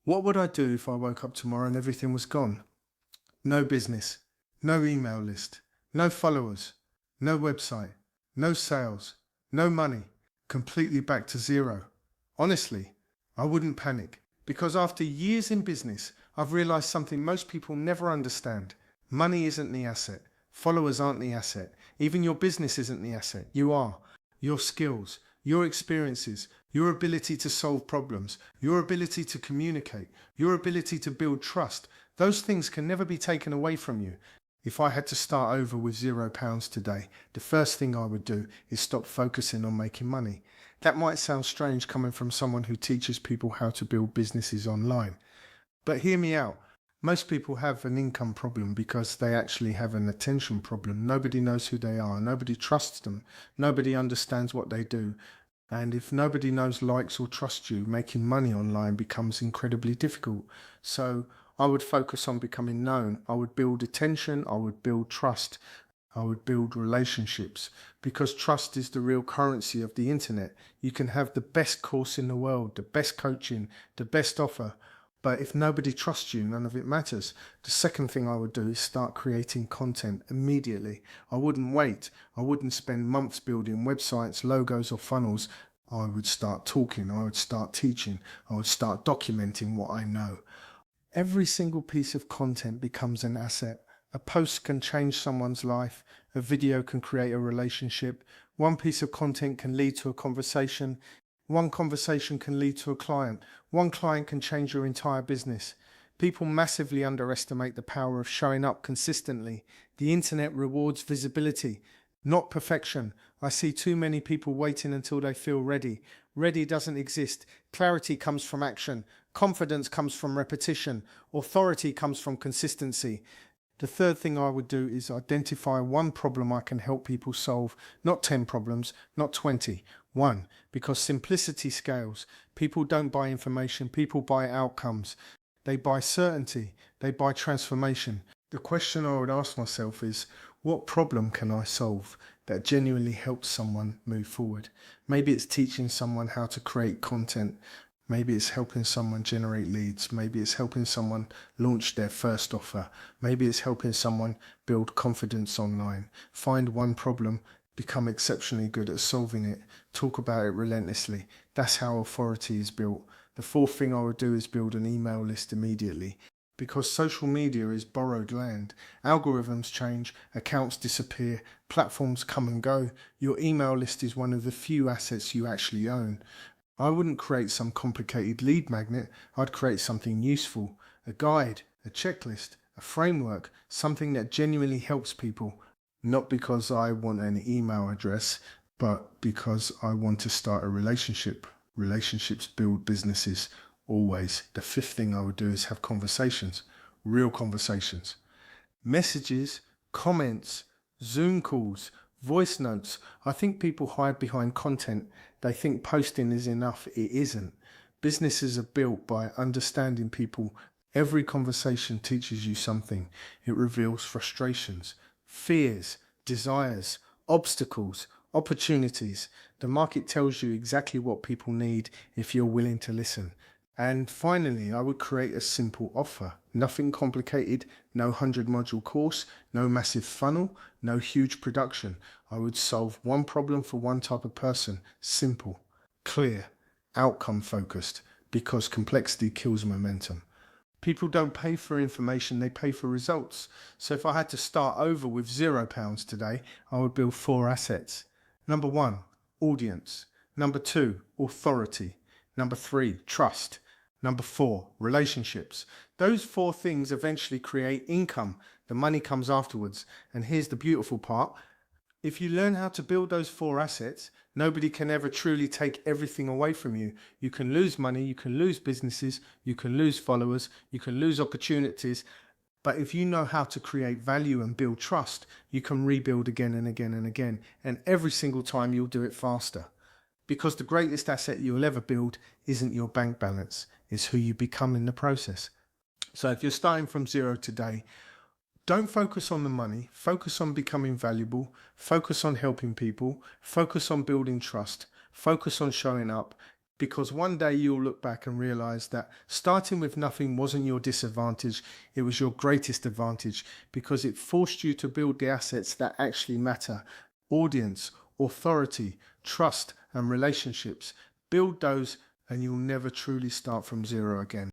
What would I do if I woke up tomorrow and everything was gone? No business, no email list, no followers, no website, no sales, no money, completely back to zero. Honestly, I wouldn't panic because after years in business, I've realized something most people never understand. Money isn't the asset. Followers aren't the asset. Even your business isn't the asset. You are. Your skills, your experiences, your ability to solve problems, your ability to communicate, your ability to build trust, those things can never be taken away from you. If I had to start over with £0 today, the first thing I would do is stop focusing on making money. That might sound strange coming from someone who teaches people how to build businesses online. But hear me out. Most people have an income problem because they actually have an attention problem. Nobody knows who they are. Nobody trusts them. Nobody understands what they do. And if nobody knows, likes, or trusts you, making money online becomes incredibly difficult. So I would focus on becoming known. I would build attention. I would build trust. I would build relationships, because trust is the real currency of the internet. You can have the best course in the world, the best coaching, the best offer, but if nobody trusts you, none of it matters. The second thing I would do is start creating content immediately. I wouldn't wait. I wouldn't spend months building websites, logos, or funnels. I would start talking. I would start teaching. I would start documenting what I know. Every single piece of content becomes an asset. A post can change someone's life. A video can create a relationship. One piece of content can lead to a conversation. One conversation can lead to a client. One client can change your entire business. People massively underestimate the power of showing up consistently. The internet rewards visibility, not perfection. I see too many people waiting until they feel ready. Ready doesn't exist. Clarity comes from action. Confidence comes from repetition. Authority comes from consistency. The third thing I would do is identify one problem I can help people solve. Not 10 problems, not 20. One, because simplicity scales. People don't buy information, people buy outcomes. They buy certainty, they buy transformation. The question I would ask myself is, what problem can I solve that genuinely helps someone move forward? Maybe it's teaching someone how to create content. Maybe it's helping someone generate leads. Maybe it's helping someone launch their first offer. Maybe it's helping someone build confidence online. Find one problem, become exceptionally good at solving it, talk about it relentlessly. That's how authority is built. The fourth thing I would do is build an email list immediately, because social media is borrowed land. Algorithms change, accounts disappear, platforms come and go. Your email list is one of the few assets you actually own. I wouldn't create some complicated lead magnet. I'd create something useful, a guide, a checklist, a framework, something that genuinely helps people, not because I want an email address, but because I want to start a relationship. Relationships build businesses, always. The fifth thing I would do is have conversations, real conversations. Messages, comments, Zoom calls, voice notes. I think people hide behind content. They think posting is enough. It isn't. Businesses are built by understanding people. Every conversation teaches you something. It reveals frustrations, fears, desires, obstacles, opportunities. The market tells you exactly what people need if you're willing to listen. And finally, I would create a simple offer. Nothing complicated, no 100-module course, no massive funnel, no huge production. I would solve one problem for one type of person. Simple, clear, outcome focused, because complexity kills momentum. People don't pay for information, they pay for results. So if I had to start over with £0 today, I would build 4 assets. Number 1, audience. Number 2, authority. Number 3, trust. Number 4, relationships. Those 4 things eventually create income. The money comes afterwards. And here's the beautiful part. If you learn how to build those 4 assets, nobody can ever truly take everything away from you. You can lose money, you can lose businesses, you can lose followers, you can lose opportunities. But if you know how to create value and build trust, you can rebuild again and again and again. And every single time you'll do it faster. Because the greatest asset you'll ever build isn't your bank balance, it's who you become in the process. So if you're starting from 0 today, don't focus on the money, focus on becoming valuable, focus on helping people, focus on building trust, focus on showing up. Because one day you'll look back and realize that starting with nothing wasn't your disadvantage, it was your greatest advantage, because it forced you to build the assets that actually matter: audience, authority, trust, and relationships. Build those and you'll never truly start from zero again.